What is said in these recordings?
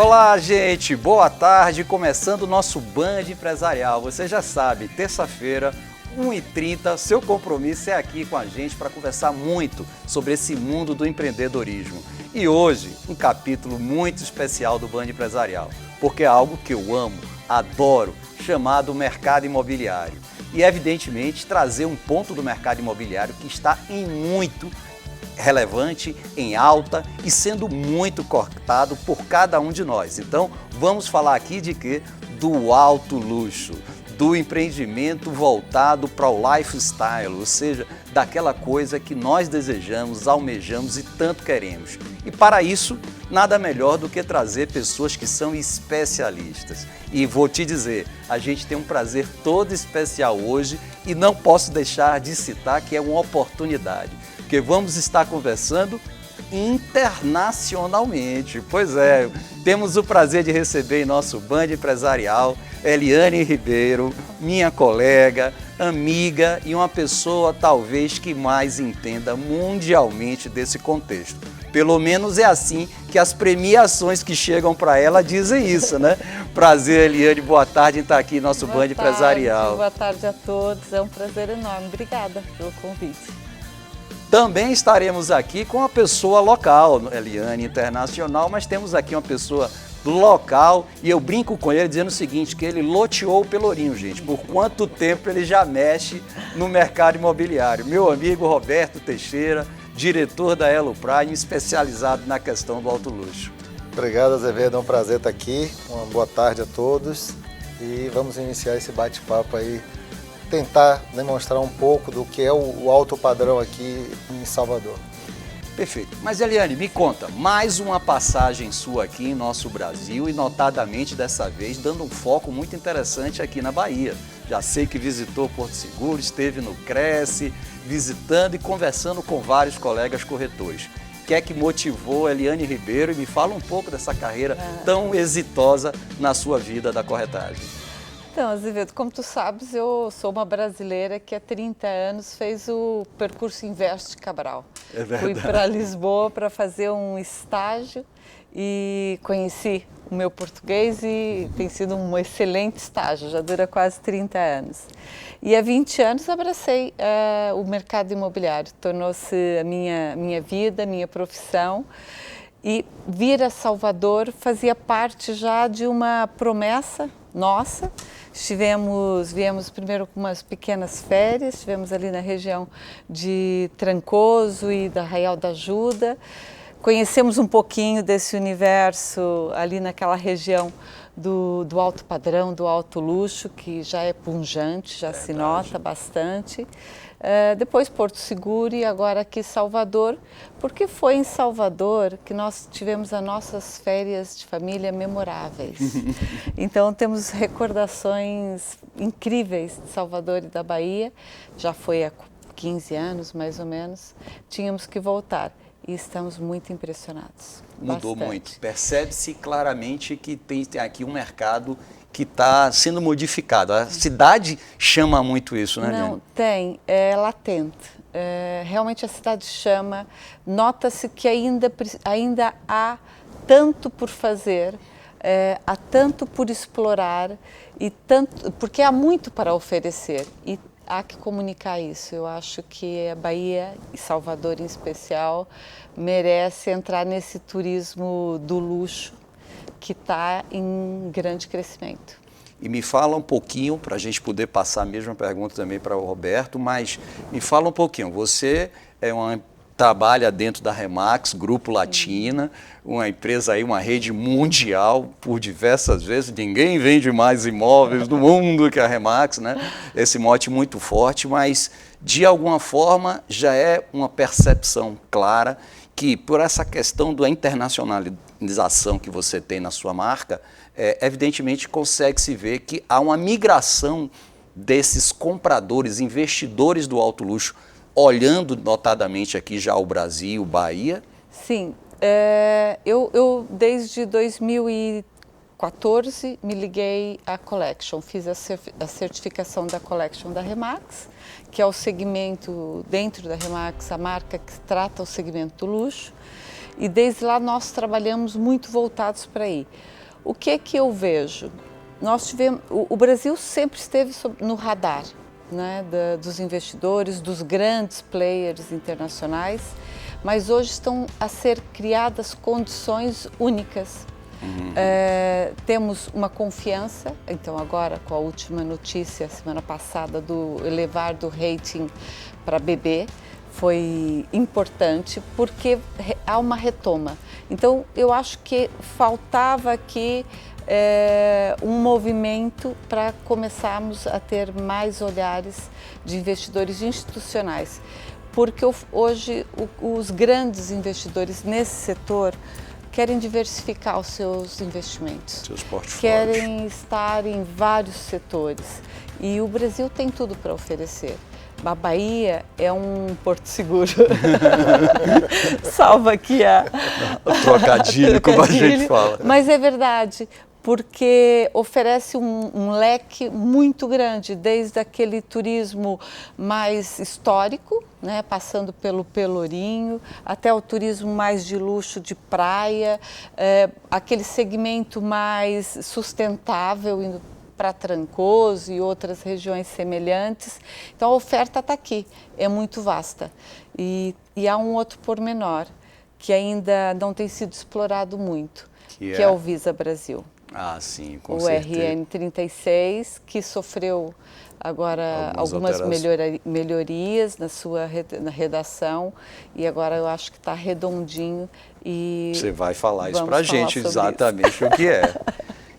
Olá, gente! Boa tarde! Começando o nosso Band Empresarial. Você já sabe, terça-feira, 1h30, seu compromisso é aqui com a gente para conversar muito sobre esse mundo do empreendedorismo. E hoje, um capítulo muito especial do Band Empresarial, porque é algo que eu amo, adoro, chamado mercado imobiliário. E, evidentemente, trazer um ponto do mercado imobiliário que está em muito relevante, em alta e sendo muito cortado por cada um de nós. Então, vamos falar aqui de quê? Do alto luxo, do empreendimento voltado para o lifestyle, ou seja, daquela coisa que nós desejamos, almejamos e tanto queremos. E para isso, nada melhor do que trazer pessoas que são especialistas. E vou te dizer, a gente tem um prazer todo especial hoje e não posso deixar de citar que é uma oportunidade, porque vamos estar conversando internacionalmente. Pois é, temos o prazer de receber em nosso Band Empresarial Eliane Ribeiro, minha colega, amiga e uma pessoa talvez que mais entenda mundialmente desse contexto. Pelo menos é assim que as premiações que chegam para ela dizem isso, né? Prazer, Eliane, boa tarde em estar aqui em nosso Band Empresarial. Boa tarde a todos, é um prazer enorme. Obrigada pelo convite. Também estaremos aqui com uma pessoa local, Eliane, internacional, mas temos aqui uma pessoa local e eu brinco com ele dizendo o seguinte, que ele loteou o Pelourinho, gente. Por quanto tempo ele já mexe no mercado imobiliário? Meu amigo Roberto Teixeira, diretor da Elo Prime, especializado na questão do alto luxo. Obrigado, Azevedo, é um prazer estar aqui. Uma boa tarde a todos e vamos iniciar esse bate-papo aí, tentar demonstrar um pouco do que é o alto padrão aqui em Salvador. Perfeito. Mas, Eliane, me conta, mais uma passagem sua aqui em nosso Brasil e notadamente dessa vez dando um foco muito interessante aqui na Bahia. Já sei que visitou Porto Seguro, esteve no Cresce, visitando e conversando com vários colegas corretores. O que é que motivou a Eliane Ribeiro? E me fala um pouco dessa carreira tão exitosa na sua vida da corretagem. Então, Azevedo, como tu sabes, eu sou uma brasileira que há 30 anos fez o percurso Investe Cabral. É verdade. Fui para Lisboa para fazer um estágio e conheci o meu português e tem sido um excelente estágio, já dura quase 30 anos. E há 20 anos abracei o mercado imobiliário, tornou-se a minha vida, a minha profissão. E vir a Salvador fazia parte já de uma promessa nossa. Viemos primeiro com umas pequenas férias, estivemos ali na região de Trancoso e da Arraial da Ajuda. Conhecemos um pouquinho desse universo ali naquela região do alto padrão, do alto luxo, que já é pungente, já se nota bastante. Depois Porto Seguro e agora aqui Salvador, porque foi em Salvador que nós tivemos as nossas férias de família memoráveis. Então temos recordações incríveis de Salvador e da Bahia, já foi há 15 anos mais ou menos, tínhamos que voltar e estamos muito impressionados. Mudou bastante. muito, percebe-se claramente que tem aqui um mercado que está sendo modificado. A cidade chama muito isso, né, Eliane? Não, tem, é latente. Realmente a cidade chama, nota-se que ainda há tanto por fazer, há tanto por explorar, porque há muito para oferecer e há que comunicar isso. Eu acho que a Bahia, e Salvador em especial, merece entrar nesse turismo do luxo que está em grande crescimento. E me fala um pouquinho, para a gente poder passar a mesma pergunta também para o Roberto, mas me fala um pouquinho, você trabalha dentro da Remax, Grupo Latina, uma empresa aí, uma rede mundial, por diversas vezes, ninguém vende mais imóveis no mundo que a Remax, né? Esse mote muito forte, mas de alguma forma já é uma percepção clara que por essa questão da internacionalização que você tem na sua marca, evidentemente consegue-se ver que há uma migração desses compradores, investidores do alto luxo, olhando notadamente aqui já o Brasil, Bahia? Sim, eu desde 2014 me liguei à Collection, fiz a certificação da Collection da Remax, que é o segmento dentro da Remax, a marca que trata o segmento do luxo. E desde lá nós trabalhamos muito voltados para aí. O que eu vejo? Nós tivemos, o Brasil sempre esteve no radar, né, dos investidores, dos grandes players internacionais, mas hoje estão a ser criadas condições únicas. Temos uma confiança, então agora com a última notícia, semana passada, do elevar do rating para BB, foi importante porque há uma retoma. Então eu acho que faltava aqui um movimento para começarmos a ter mais olhares de investidores institucionais, porque hoje os grandes investidores nesse setor querem diversificar os seus investimentos, seus portfólios, querem estar em vários setores e o Brasil tem tudo para oferecer. A Bahia é um porto seguro. Salva aqui o trocadilho, como a gente fala. Mas é verdade, porque oferece um leque muito grande, desde aquele turismo mais histórico, né, passando pelo Pelourinho, até o turismo mais de luxo de praia, aquele segmento mais sustentável, indo para Trancoso e outras regiões semelhantes. Então a oferta está aqui, é muito vasta. E há um outro pormenor que ainda não tem sido explorado muito, que é o Visa Brasil. Ah, sim, com o certeza. RN 36, que sofreu agora algumas melhorias na sua redação e agora eu acho que está redondinho. E você vai falar isso para a gente, exatamente o que é.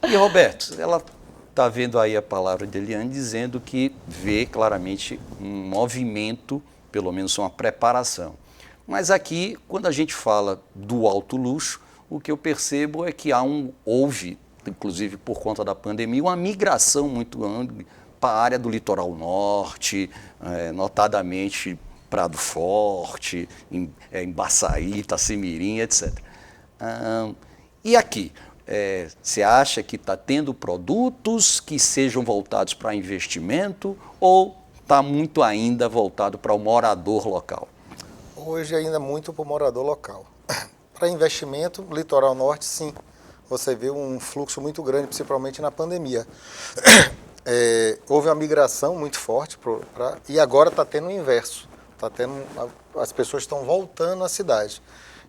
E Roberto, ela está vendo aí a palavra de Eliane dizendo que vê claramente um movimento, pelo menos uma preparação. Mas aqui, quando a gente fala do alto luxo, o que eu percebo é que houve, inclusive por conta da pandemia, uma migração muito grande para a área do litoral norte, notadamente Prado Forte, em Baçaí, Itacimirim, etc. E aqui? Você acha que está tendo produtos que sejam voltados para investimento ou está muito ainda voltado para o morador local? Hoje ainda muito para o morador local. Para investimento, litoral norte, sim. Você vê um fluxo muito grande, principalmente na pandemia. Houve uma migração muito forte e agora está tendo o inverso. As pessoas estão voltando à cidade.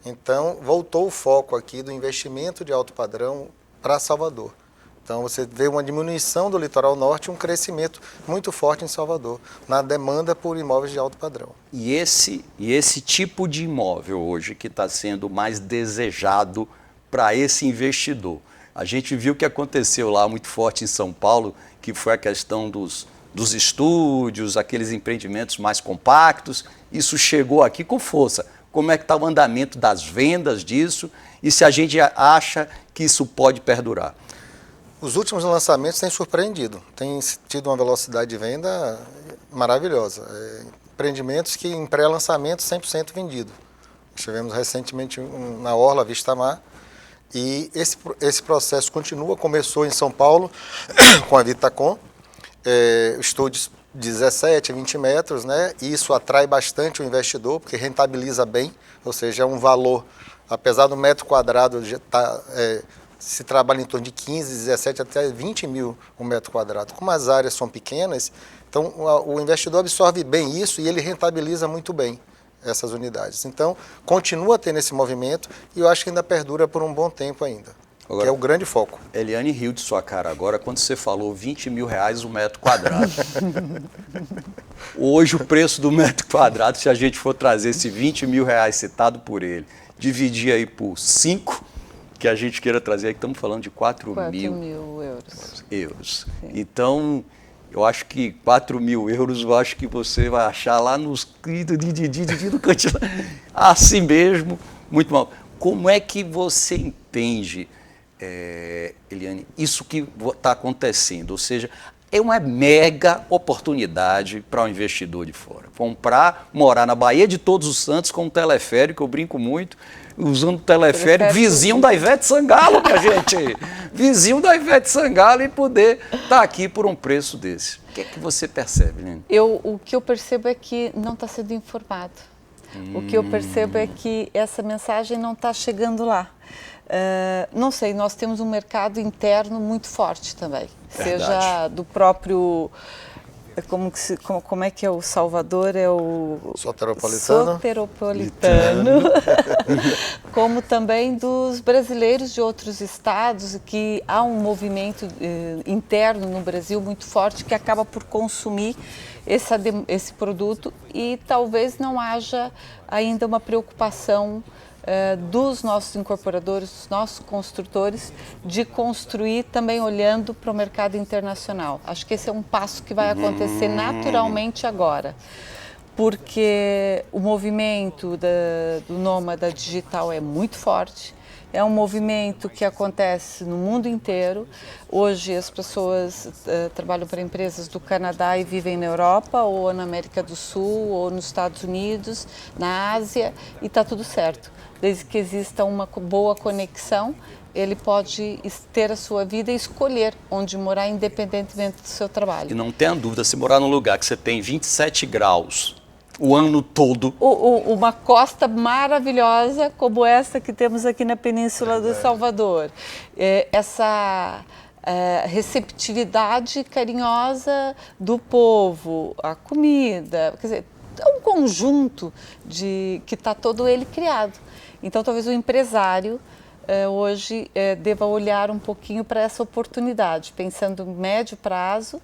Então, voltou o foco aqui do investimento de alto padrão para Salvador. Então, você vê uma diminuição do litoral norte e um crescimento muito forte em Salvador, na demanda por imóveis de alto padrão. E esse tipo de imóvel hoje que está sendo mais desejado para esse investidor? A gente viu o que aconteceu lá muito forte em São Paulo, que foi a questão dos estúdios, aqueles empreendimentos mais compactos. Isso chegou aqui com força. Como é que está o andamento das vendas disso e se a gente acha que isso pode perdurar? Os últimos lançamentos têm surpreendido, têm tido uma velocidade de venda maravilhosa. Empreendimentos que em pré-lançamento 100% vendido. Tivemos recentemente na Orla Vista Mar e esse processo começou em São Paulo com a Vitacom, estúdios 17 a 20 metros, né? E isso atrai bastante o investidor, porque rentabiliza bem, ou seja, é um valor, apesar do metro quadrado se trabalha em torno de 15, 17 até 20 mil o metro quadrado. Como as áreas são pequenas, então o investidor absorve bem isso e ele rentabiliza muito bem essas unidades. Então, continua tendo esse movimento e eu acho que ainda perdura por um bom tempo ainda. Agora, que é o grande foco. Eliane riu de sua cara agora quando você falou 20 mil reais o metro quadrado. Hoje o preço do metro quadrado, se a gente for trazer esse 20 mil reais citado por ele, dividir aí por 5, que a gente queira trazer, aqui estamos falando de 4 mil euros. Então, eu acho que 4 mil euros, eu acho que você vai achar lá nos do cantinho, assim mesmo, muito mal. Como é que você entende, Eliane, isso que está acontecendo? Ou seja, é uma mega oportunidade para o investidor de fora. Comprar, morar na Baía de Todos os Santos com um teleférico, eu brinco muito, usando o teleférico, vizinho da Ivete Sangalo, minha gente. Vizinho da Ivete Sangalo e poder estar aqui por um preço desse. O que é que você percebe, Eliane? O que eu percebo é que não está sendo informado. O que eu percebo é que essa mensagem não está chegando lá. Não sei, nós temos um mercado interno muito forte também, seja do próprio, como é que é o Salvador, é o soteropolitano, como também dos brasileiros de outros estados, que há um movimento interno no Brasil muito forte que acaba por consumir esse produto e talvez não haja ainda uma preocupação dos nossos incorporadores, dos nossos construtores, de construir também olhando para o mercado internacional. Acho que esse é um passo que vai acontecer naturalmente agora, porque o movimento do nômada digital é muito forte, é um movimento que acontece no mundo inteiro. Hoje as pessoas trabalham para empresas do Canadá e vivem na Europa, ou na América do Sul, ou nos Estados Unidos, na Ásia, e está tudo certo. Desde que exista uma boa conexão, ele pode ter a sua vida e escolher onde morar, independentemente do seu trabalho. E não tenha dúvida, se morar num lugar que você tem 27 graus o ano todo. Uma costa maravilhosa como essa que temos aqui na Península do Salvador. Essa receptividade carinhosa do povo, a comida, quer dizer, é um conjunto que está todo ele criado. Então, talvez o empresário hoje deva olhar um pouquinho para essa oportunidade, pensando em médio prazo,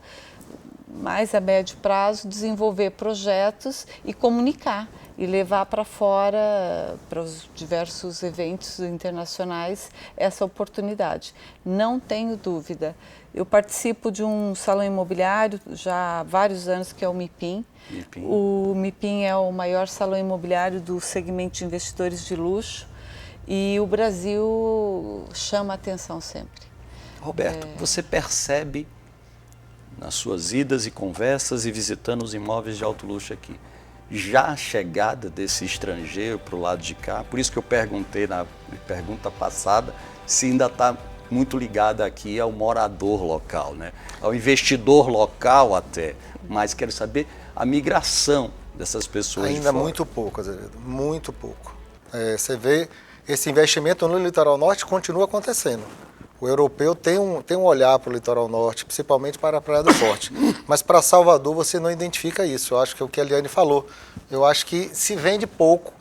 mais a médio prazo, desenvolver projetos e comunicar e levar para fora, para os diversos eventos internacionais, essa oportunidade. Não tenho dúvida. Eu participo de um salão imobiliário já há vários anos, que é o MIPIM. O MIPIM é o maior salão imobiliário do segmento de investidores de luxo e o Brasil chama a atenção sempre. Roberto, você percebe nas suas idas e conversas e visitando os imóveis de alto luxo aqui, já a chegada desse estrangeiro para o lado de cá? Por isso que eu perguntei na pergunta passada se ainda está muito ligada aqui ao morador local, né? Ao investidor local até, mas quero saber a migração dessas pessoas ainda muito pouco, Azevedo, muito pouco. Você vê, esse investimento no litoral norte continua acontecendo. O europeu tem um olhar para o litoral norte, principalmente para a Praia do Forte. Mas para Salvador você não identifica isso. Eu acho que é o que a Eliane falou. Eu acho que se vende pouco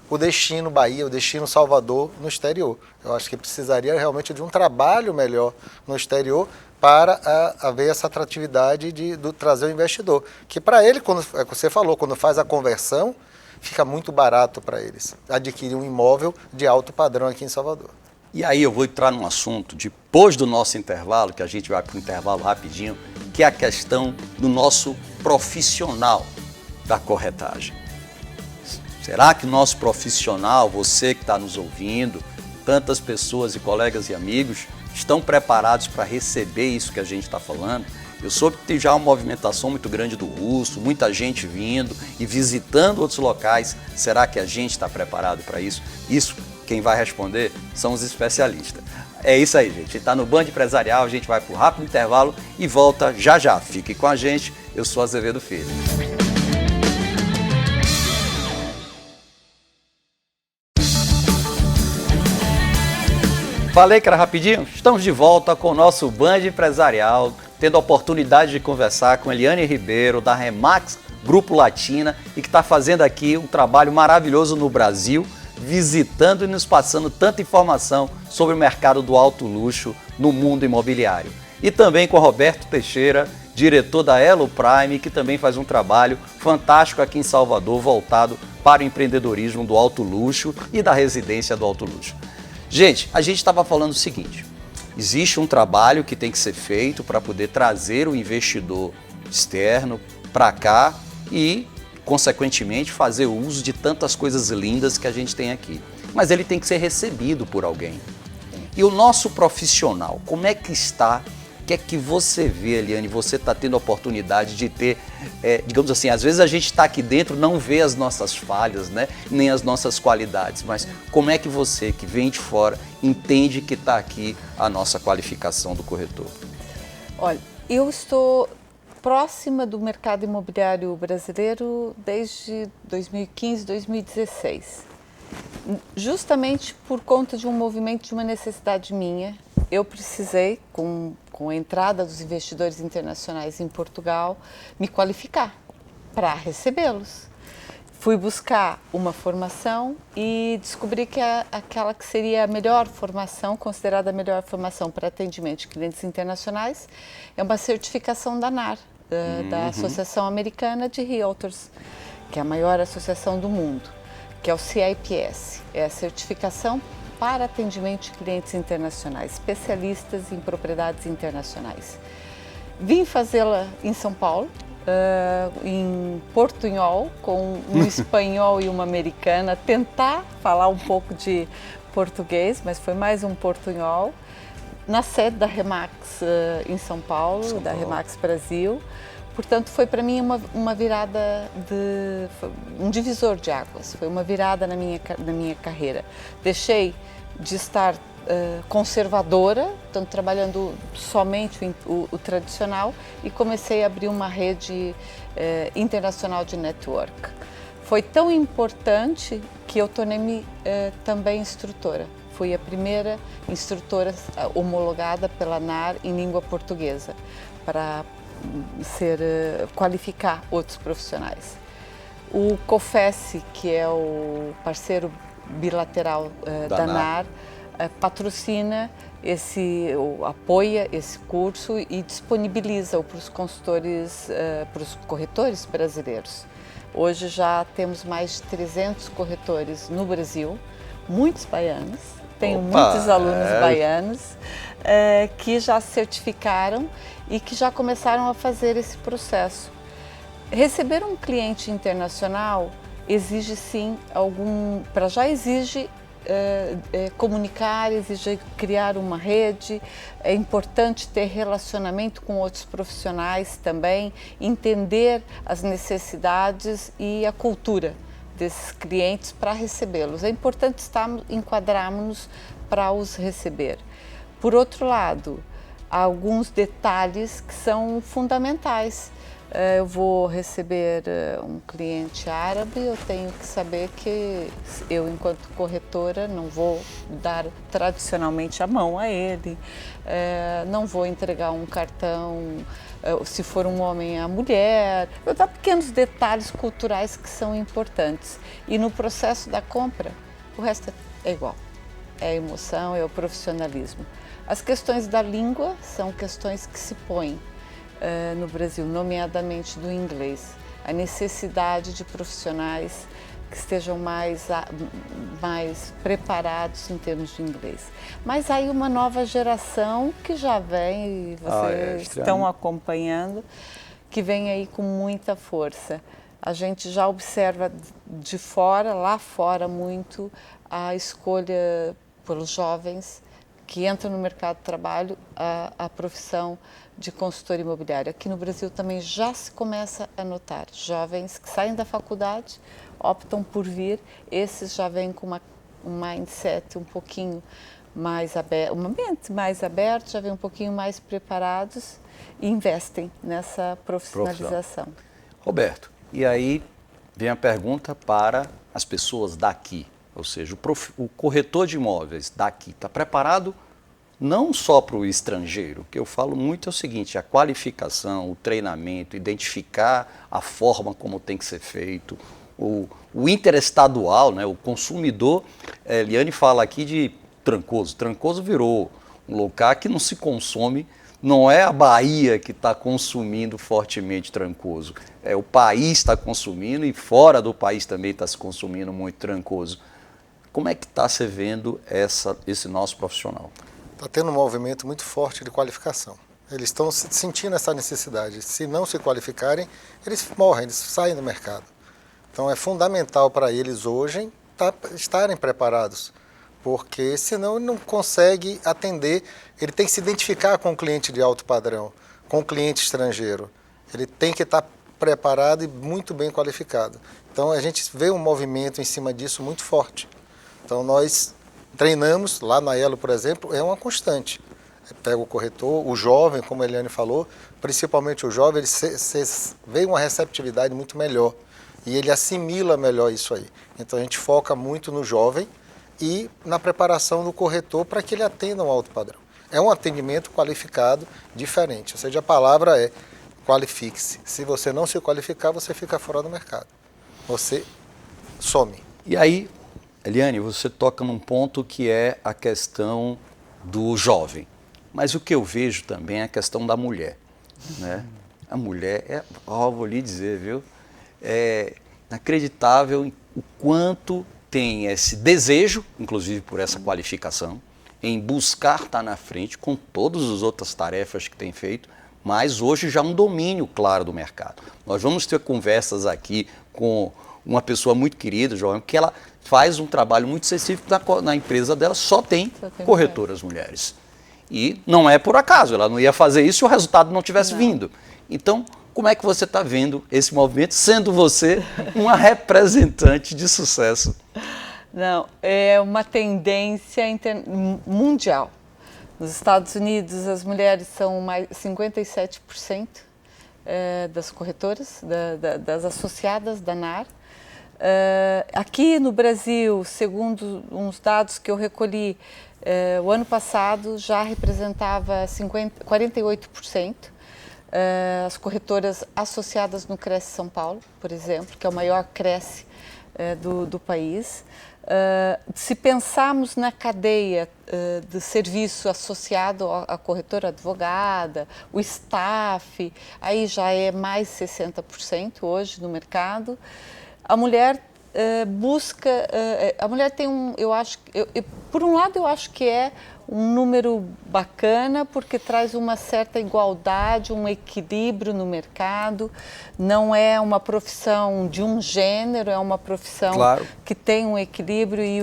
o destino Bahia, o destino Salvador no exterior. Eu acho que precisaria realmente de um trabalho melhor no exterior para haver essa atratividade de trazer o investidor. Que para ele, quando você falou, quando faz a conversão, fica muito barato para eles adquirir um imóvel de alto padrão aqui em Salvador. E aí eu vou entrar num assunto, depois do nosso intervalo, que a gente vai para o intervalo rapidinho, que é a questão do nosso profissional da corretagem. Será que o nosso profissional, você que está nos ouvindo, tantas pessoas e colegas e amigos, estão preparados para receber isso que a gente está falando? Eu soube que tem já uma movimentação muito grande do russo, muita gente vindo e visitando outros locais. Será que a gente está preparado para isso? Isso, quem vai responder são os especialistas. É isso aí, gente. Está no Band Empresarial, a gente vai para o rápido intervalo e volta já já. Fique com a gente, eu sou Azevedo Filho. Falei que era rapidinho? Estamos de volta com o nosso Band Empresarial, tendo a oportunidade de conversar com Eliane Ribeiro, da Remax Grupo Latina, e que está fazendo aqui um trabalho maravilhoso no Brasil, visitando e nos passando tanta informação sobre o mercado do alto luxo no mundo imobiliário. E também com Roberto Teixeira, diretor da Elo Prime, que também faz um trabalho fantástico aqui em Salvador, voltado para o empreendedorismo do alto luxo e da residência do alto luxo. Gente, a gente estava falando o seguinte, existe um trabalho que tem que ser feito para poder trazer o investidor externo para cá e, consequentemente, fazer uso de tantas coisas lindas que a gente tem aqui. Mas ele tem que ser recebido por alguém. E o nosso profissional, como é que está? O que é que você vê, Eliane? Você está tendo a oportunidade de ter, digamos assim, às vezes a gente está aqui dentro, não vê as nossas falhas, né? Nem as nossas qualidades, mas como é que você, que vem de fora, entende que está aqui a nossa qualificação do corretor? Olha, eu estou próxima do mercado imobiliário brasileiro desde 2015, 2016. Justamente por conta de um movimento, de uma necessidade minha, eu precisei, com a entrada dos investidores internacionais em Portugal, me qualificar para recebê-los. Fui buscar uma formação e descobri que aquela que seria a melhor formação, considerada a melhor formação para atendimento de clientes internacionais, é uma certificação da ANAR, da Associação Americana de Realtors, que é a maior associação do mundo, que é o CIPS, é a certificação para atendimento de clientes internacionais, especialistas em propriedades internacionais. Vim fazê-la em São Paulo, em portunhol, com um espanhol e uma americana, tentar falar um pouco de português, mas foi mais um portunhol, na sede da Remax em São Paulo, da Remax Brasil. Portanto, foi para mim uma virada, um divisor de águas, foi uma virada na minha carreira. Deixei de estar conservadora, portanto, trabalhando somente o tradicional, e comecei a abrir uma rede internacional de network. Foi tão importante que eu tornei-me também instrutora. Fui a primeira instrutora homologada pela ANAR em língua portuguesa, para qualificar outros profissionais. O COFES, que é o parceiro bilateral da ANAR, patrocina apoia esse curso e disponibiliza-o para os consultores, para os corretores brasileiros. Hoje já temos mais de 300 corretores no Brasil, muitos baianos, tenho muitos alunos baianos que já se certificaram e que já começaram a fazer esse processo. Receber um cliente internacional exige sim exige comunicar, exige criar uma rede, é importante ter relacionamento com outros profissionais também, entender as necessidades e a cultura desses clientes para recebê-los. É importante enquadrarmos-nos para os receber. Por outro lado, há alguns detalhes que são fundamentais. Eu vou receber um cliente árabe, eu tenho que saber que eu, enquanto corretora, não vou dar tradicionalmente a mão a ele, não vou entregar um cartão, se for um homem, a mulher. Eu dou pequenos detalhes culturais que são importantes. E no processo da compra, o resto é igual. É a emoção, é o profissionalismo. As questões da língua são questões que se põem no Brasil, nomeadamente do inglês. A necessidade de profissionais que estejam mais preparados em termos de inglês. Mas aí uma nova geração que já vem, e vocês estão acompanhando, que vem aí com muita força. A gente já observa de fora, lá fora muito, a escolha pelos jovens que entram no mercado de trabalho, a profissão de consultor imobiliário. Aqui no Brasil também já se começa a notar jovens que saem da faculdade, optam por vir, esses já vêm com um mindset um pouquinho mais aberto, uma mente mais aberta, já vêm um pouquinho mais preparados e investem nessa profissionalização. Roberto, e aí vem a pergunta para as pessoas daqui, ou seja, o corretor de imóveis daqui está preparado não só para o estrangeiro. O que eu falo muito é o seguinte: a qualificação, o treinamento, identificar a forma como tem que ser feito, o interestadual, né, o consumidor. Eliane fala aqui de Trancoso. Trancoso virou um local que não se consome, não é a Bahia que está consumindo fortemente Trancoso, é o país está consumindo e fora do país também está se consumindo muito Trancoso. Como é que está se vendo esse nosso profissional? Está tendo um movimento muito forte de qualificação. Eles estão sentindo essa necessidade. Se não se qualificarem, eles morrem, eles saem do mercado. Então é fundamental para eles hoje estarem preparados, porque senão ele não consegue atender, ele tem que se identificar com o cliente de alto padrão, com o cliente estrangeiro. Ele tem que estar preparado e muito bem qualificado. Então a gente vê um movimento em cima disso muito forte. Então nós treinamos, lá na Elo, por exemplo, é uma constante. pega o corretor, o jovem, como a Eliane falou, principalmente o jovem, ele vê uma receptividade muito melhor e ele assimila melhor isso aí. Então a gente foca muito no jovem e na preparação do corretor para que ele atenda um alto padrão. É um atendimento qualificado diferente, ou seja, a palavra é qualifique-se. Se você não se qualificar, você fica fora do mercado. Você some. E aí, Eliane, você toca num ponto que é a questão do jovem. Mas o que eu vejo também é a questão da mulher, né? A mulher, vou lhe dizer, viu? É inacreditável o quanto tem esse desejo, inclusive por essa qualificação, em buscar estar na frente com todas as outras tarefas que tem feito, mas hoje já um domínio claro do mercado. Nós vamos ter conversas aqui com uma pessoa muito querida, João, que ela faz um trabalho muito específico na empresa dela, só tem corretoras mulheres. E não é por acaso, ela não ia fazer isso se o resultado não tivesse vindo. Então, como é que você está vendo esse movimento, sendo você uma representante de sucesso? Não, é uma tendência mundial. Nos Estados Unidos, as mulheres são mais 57% das corretoras, das associadas da NAR. Aqui no Brasil, segundo uns dados que eu recolhi, o ano passado já representava 48%. As corretoras associadas no Cresce São Paulo, por exemplo, que é o maior Cresce do país. Se pensarmos na cadeia de serviço associado à corretora advogada, o staff, aí já é mais 60% hoje no mercado. A mulher busca, a mulher tem eu acho, por um lado eu acho que é um número bacana porque traz uma certa igualdade, um equilíbrio no mercado, não é uma profissão de um gênero, é uma profissão que tem um equilíbrio e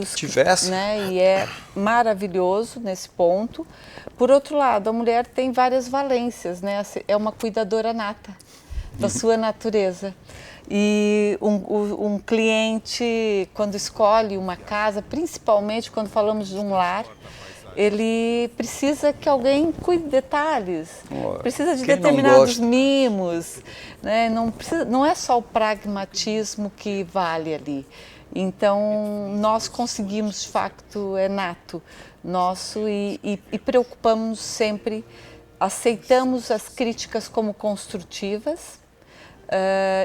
e é maravilhoso nesse ponto. Por outro lado, a mulher tem várias valências, né? É uma cuidadora nata da sua natureza. E um cliente, quando escolhe uma casa, principalmente quando falamos de um lar, ele precisa que alguém cuide de detalhes, precisa de determinados mimos, né? Não é só o pragmatismo que vale ali. Então, nós conseguimos, de facto, é nato nosso e preocupamos sempre, aceitamos as críticas como construtivas,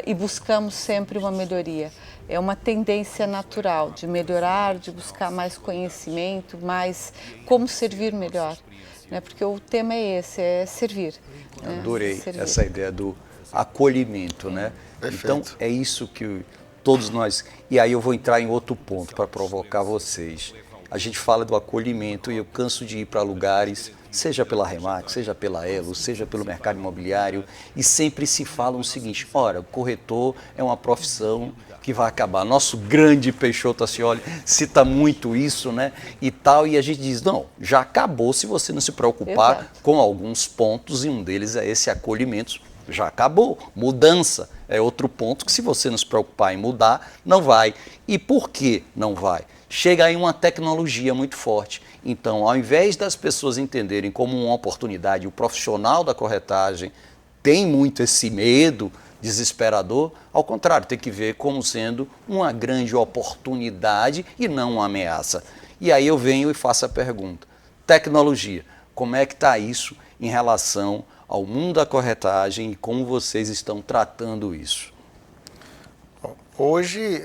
e buscamos sempre uma melhoria. É uma tendência natural de melhorar, de buscar mais conhecimento, mais como servir melhor, né? Porque o tema é esse, é servir. Né? Adorei essa ideia do acolhimento, né? Então é isso que todos nós... E aí eu vou entrar em outro ponto para provocar vocês. A gente fala do acolhimento e eu canso de ir para lugares, seja pela Remax, seja pela Elo, seja pelo mercado imobiliário, e sempre se fala o seguinte: ora, o corretor é uma profissão que vai acabar. Nosso grande Peixoto Ascioli cita muito isso, né? E tal, e a gente diz, não, já acabou se você não se preocupar com alguns pontos, e um deles é esse acolhimento. Já acabou. Mudança é outro ponto que, se você não se preocupar em mudar, não vai. E por que não vai? Chega aí uma tecnologia muito forte. Então, ao invés das pessoas entenderem como uma oportunidade, o profissional da corretagem tem muito esse medo desesperador, ao contrário, tem que ver como sendo uma grande oportunidade e não uma ameaça. E aí eu venho e faço a pergunta: tecnologia, como é que está isso em relação ao mundo da corretagem e como vocês estão tratando isso? Hoje,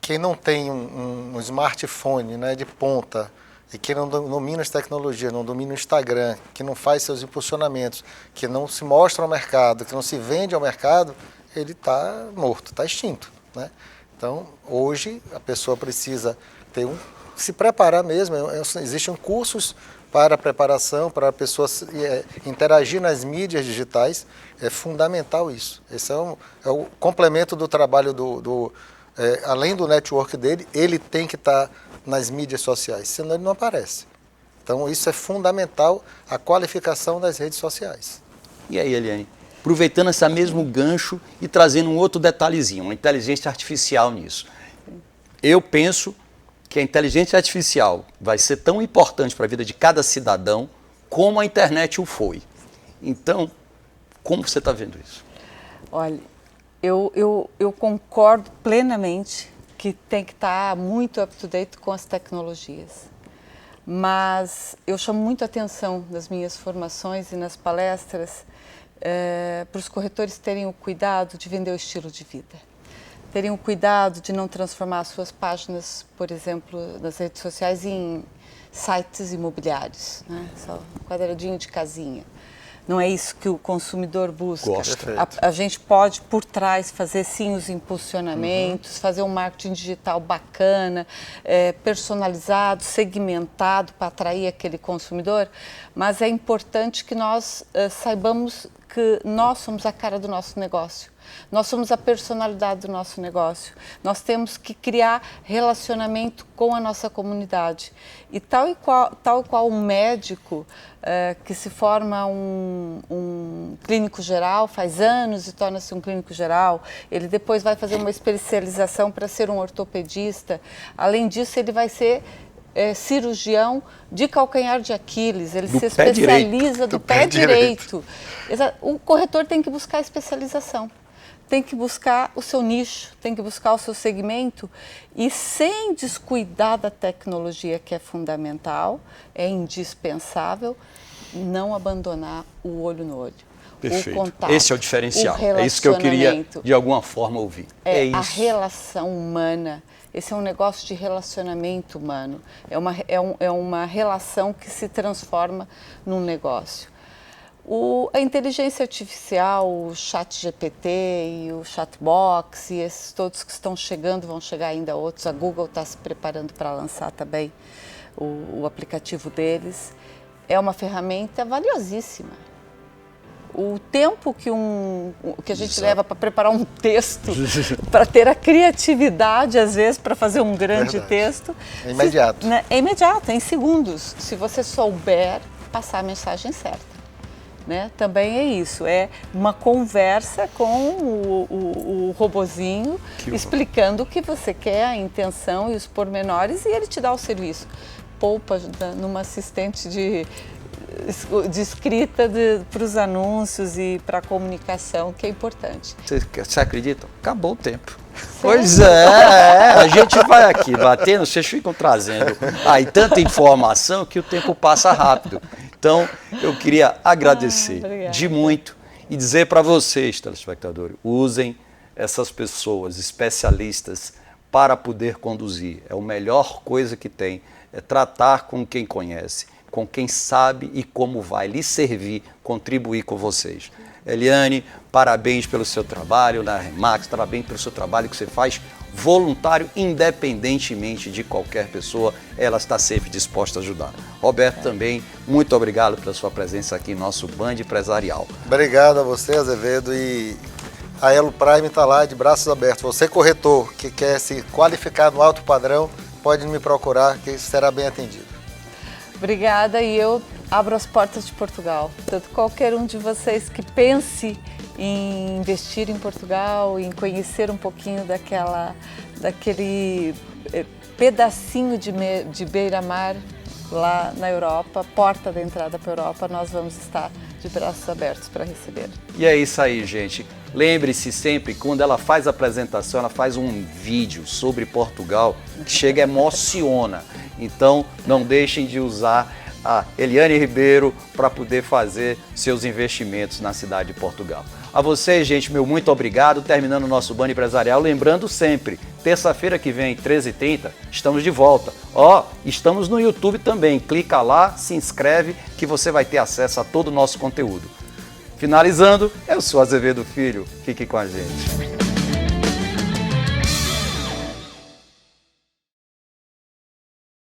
quem não tem um smartphone, né, de ponta, e que não domina as tecnologias, não domina o Instagram, que não faz seus impulsionamentos, que não se mostra ao mercado, que não se vende ao mercado, ele está morto, está extinto, né? Então, hoje, a pessoa precisa se preparar mesmo. Existem cursos para preparação, para a pessoa interagir nas mídias digitais. É fundamental isso. Esse é o complemento do trabalho além do network dele, ele tem que estar nas mídias sociais, senão ele não aparece. Então, isso é fundamental, a qualificação das redes sociais. E aí, Eliane, aproveitando esse mesmo gancho e trazendo um outro detalhezinho, uma inteligência artificial nisso. Eu penso que a inteligência artificial vai ser tão importante para a vida de cada cidadão como a internet o foi. Então, como você está vendo isso? Olha, eu concordo plenamente que tem que estar muito up-to-date com as tecnologias. Mas eu chamo muito a atenção nas minhas formações e nas palestras para os corretores terem o cuidado de vender o estilo de vida. Terem o cuidado de não transformar as suas páginas, por exemplo, nas redes sociais em sites imobiliários, né? Só um quadradinho de casinha. Não é isso que o consumidor busca. A gente pode, por trás, fazer sim os impulsionamentos, fazer um marketing digital bacana, personalizado, segmentado para atrair aquele consumidor, mas é importante que nós saibamos que nós somos a cara do nosso negócio. Nós somos a personalidade do nosso negócio. Nós temos que criar relacionamento com a nossa comunidade. E tal qual um médico que se forma um clínico geral, faz anos e torna-se um clínico geral, ele depois vai fazer uma especialização para ser um ortopedista. Além disso, ele vai ser cirurgião de calcanhar de Aquiles, ele se especializa do pé direito. O corretor tem que buscar especialização. Tem que buscar o seu nicho, tem que buscar o seu segmento e sem descuidar da tecnologia, que é fundamental, é indispensável, não abandonar o olho no olho. Perfeito. O contato, esse é o diferencial. É isso que eu queria, de alguma forma, ouvir. É isso. A relação humana. Esse é um negócio de relacionamento humano. É uma relação que se transforma num negócio. A inteligência artificial, o ChatGPT e o Chatbox e esses todos que estão chegando, vão chegar ainda outros. A Google está se preparando para lançar também o aplicativo deles. É uma ferramenta valiosíssima. O tempo que a gente leva para preparar um texto, para ter a criatividade, às vezes, para fazer um grande texto. É imediato. É imediato, é em segundos. Se você souber passar a mensagem certa. Né? Também é isso, é uma conversa com o robozinho, explicando o que você quer, a intenção e os pormenores, e ele te dá o serviço. Poupa numa assistente de escrita para os anúncios e para a comunicação, que é importante. Você acredita? Acabou o tempo. Pois é, a gente vai aqui batendo, vocês ficam trazendo aí tanta informação que o tempo passa rápido. Então, eu queria agradecer de muito e dizer para vocês, telespectadores, usem essas pessoas especialistas para poder conduzir. É a melhor coisa que tem, é tratar com quem conhece, com quem sabe e como vai lhe servir, contribuir com vocês. Eliane, parabéns pelo seu trabalho na Remax, parabéns pelo seu trabalho que você faz voluntário, independentemente de qualquer pessoa, ela está sempre disposta a ajudar. Roberto, também, muito obrigado pela sua presença aqui em nosso Band Empresarial. Obrigado a você, Azevedo, e a Elo Prime está lá de braços abertos. Você, corretor, que quer se qualificar no alto padrão, pode me procurar, que será bem atendido. Obrigada, e eu abro as portas de Portugal. Portanto, qualquer um de vocês que pense em investir em Portugal, em conhecer um pouquinho daquele pedacinho de beira-mar lá na Europa, porta da entrada para a Europa, nós vamos estar de braços abertos para receber. E é isso aí, gente. Lembre-se sempre, quando ela faz a apresentação, ela faz um vídeo sobre Portugal que chega e emociona. Então, não deixem de usar a Eliane Ribeiro para poder fazer seus investimentos na cidade de Portugal. A vocês, gente, meu muito obrigado. Terminando o nosso Band Empresarial, lembrando sempre, terça-feira que vem, 13h30, estamos de volta. Estamos no YouTube também. Clica lá, se inscreve, que você vai ter acesso a todo o nosso conteúdo. Finalizando, eu sou Azevedo Filho. Fique com a gente.